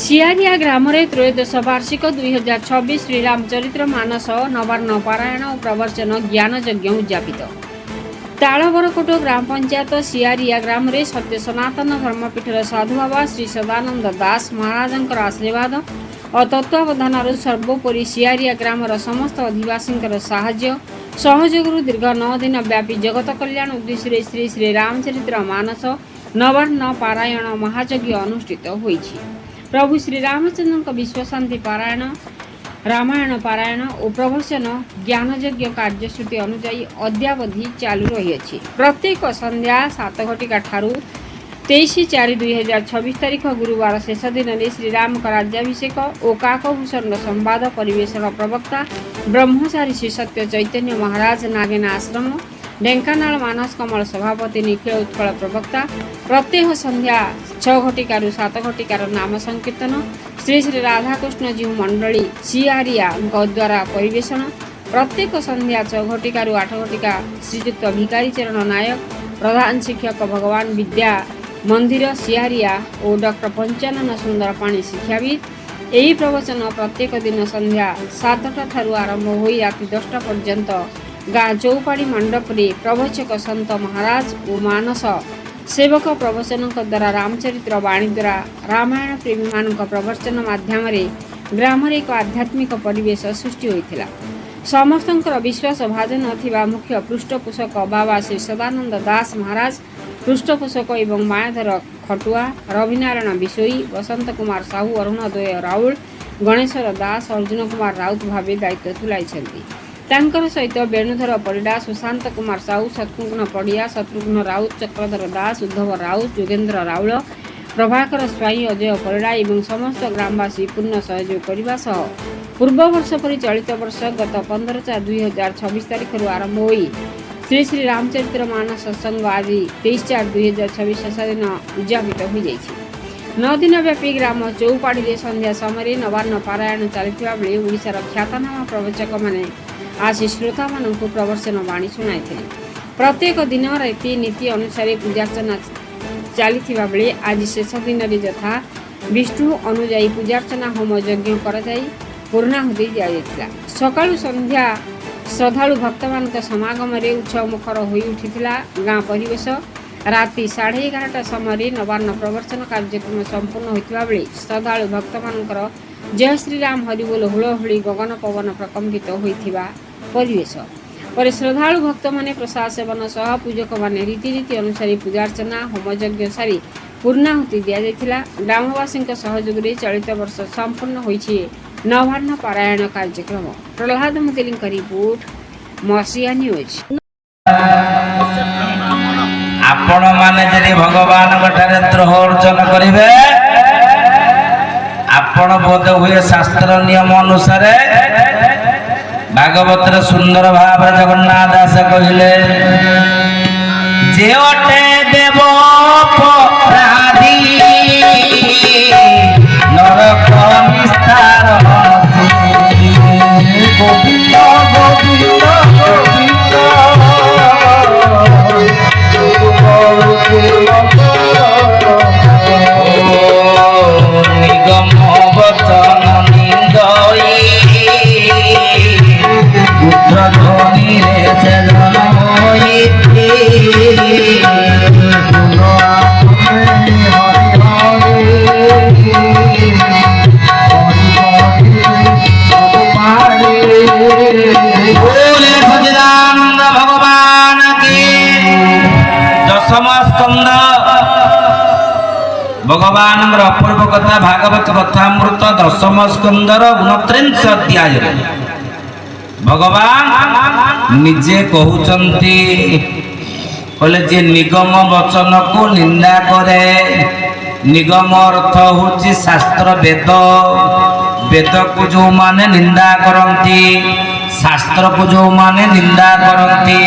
सियारिया ग्राम त्रयोदश वार्षिक 2026 श्रीरामचरित्र मानस नवान्न पारायण और प्रवचन ज्ञान यज्ञ उद्यापित। तालबरकोट ग्राम पंचायत सियारिया ग्राम सत्य सनातन धर्मपीठर साधु बाबा श्री सदानंद दास महाराज आशीर्वाद और तत्वावधान सर्वोपरि सियारिया ग्राम समस्त अधिवासी साहाय्य सहयोग दीर्घ 9 दिन व्यापी जगत कल्याण उद्देश्य श्री श्री रामचरित्र मानस नवान्न पारायण महायज्ञ अनुष्ठित होईछि। प्रभु श्री रामचंद्र विश्वशांति पारायण रामायण पारायण और प्रवचन ज्ञान यज्ञ कार्यसूची अनुजाई अद्यावधि चालू रही। प्रत्येक संध्या 7 घटिका ठारू 23/4/2026 तारीख गुरुवार शेष दिन में श्रीराम का राज्याभिषेक और काकभूषण संवाद परिवेशन प्रवक्ता ब्रह्मचारी श्री सत्य चैतन्य महाराज नागेना आश्रम ढेंकानाल मानस कमल सभापति निखिल उत्कल प्रवक्ता प्रत्येक संध्या 6 घटिकार 7 घटिकार नाम संकीर्तन श्री श्री राधाकृष्ण जीव मंडली सियारिया द्वारा परिवेशन प्रत्येक संध्या 6 घटिकार 8 घटिका श्रीयुक्त भिकारी चरण नायक प्रधान शिक्षक भगवान विद्या मंदिर सियारिया और डॉक्टर पंचानन सुंदर पाणी शिक्षाविद यही प्रवचन प्रत्येक दिन संध्या 7टा ठारू आरंभ हो राति 10टा पर्यंत गाँ चौपाड़ी मंडप रे प्रवचक संत महाराज और मानस सेवक प्रवचन द्वारा रामचरित्र वाणी द्वारा रामायण प्रेमी मान प्रवचन माध्यम ग्राम एक आध्यात्मिक परिवेश सृष्टि होता। समस्त विश्वास भाजन थिबा मुख्य पृष्ठपोषक बाबा श्री सदानंद दास महाराज पृष्ठपोषक एवं मायाधर खटुआ रविनारायण बिशोई वसंत कुमार साहू अरुणोदय राउल गणेश्वर दास अर्जुन कुमार राउत भाव दायित्व तुलाई सहित वेणुधर परिडा सुशांत कुमार साहू शत्रुघ्न पड़िया शत्रुघ्न राउत चक्रधर दास उद्धव राउत योगेन्द्र राउल प्रभाकर स्वाई अजय परिडा एवं समस्त ग्रामवासी पूर्ण सहयोग करने सह पूर्व वर्ष पर चलित वर्ष गत 15/4/2026 तारीख आरंभ हो श्री श्री रामचरित्र मानस सत्संग आज 23/4/2026 शेष दिन उद्यापित हो जाइए। 9 दिन व्यापी ग्राम चौपाड़ी संध्या समय नवान्न पारायण चलता बेले ओडिशार ख्यातनामा प्रवचक मैंने आसी श्रोता मान प्रवचन वाणी शुणाई। प्रत्येक दिन रीति नीति अनुसार पूजार्चना चली बेले आज शेष दिन में यथा विष्णु अनुजाई पूजार्चना होम यज्ञ कर पूर्णाहुति दिया। सकाळु संध्या श्रद्धालु भक्त मान समागम उत्सव मुखर हो उठिथिला गाँ परिवेश। राति 11:30 समय नवान्न प्रवर्तन कार्यक्रम संपूर्ण होता बेले श्रद्धालु भक्त मान जय श्रीराम हरिबोल हुलहुली गगन पवन प्रकम्पित होता परिवेश पर श्रद्धालु भक्त माने प्रसाद सेवन सह पूजक माने रीतिनीति अनुसार पूजार्चना होम यज्ञ सारी पूर्णाहुति दिया। ग्रामवासी सहयोग चलित वर्ष संपूर्ण होइछि नवान्न पारायण कार्यक्रम। प्रहलाद मुकेली रिपोर्ट मसिया न्यूज। आपण माने जदि भगवान ठारे द्रोह अर्जन करिवे आपण बोध हुए शास्त्र नियम अनुसार भागवत सुंदर भाव जगन्नाथ दास कहले जे अटे देव अपराधी नरक निस्तार गोविंद गोविंद निगम वचन निंदई पुत्र ध्वनि रे चलन सच्चिदानंद भगवान की। दशम स्कंद भगवान अपूर्व कथा भागवत कथामृत 10म स्कंदर 29 अध्याय भगवान निजे कहउचंती कहले जे निगम वचन को निंदा करे। निगम अर्थ होची शास्त्र वेद। वेद को जो माने निंदा करंती शास्त्र को जो माने निंदा करंती।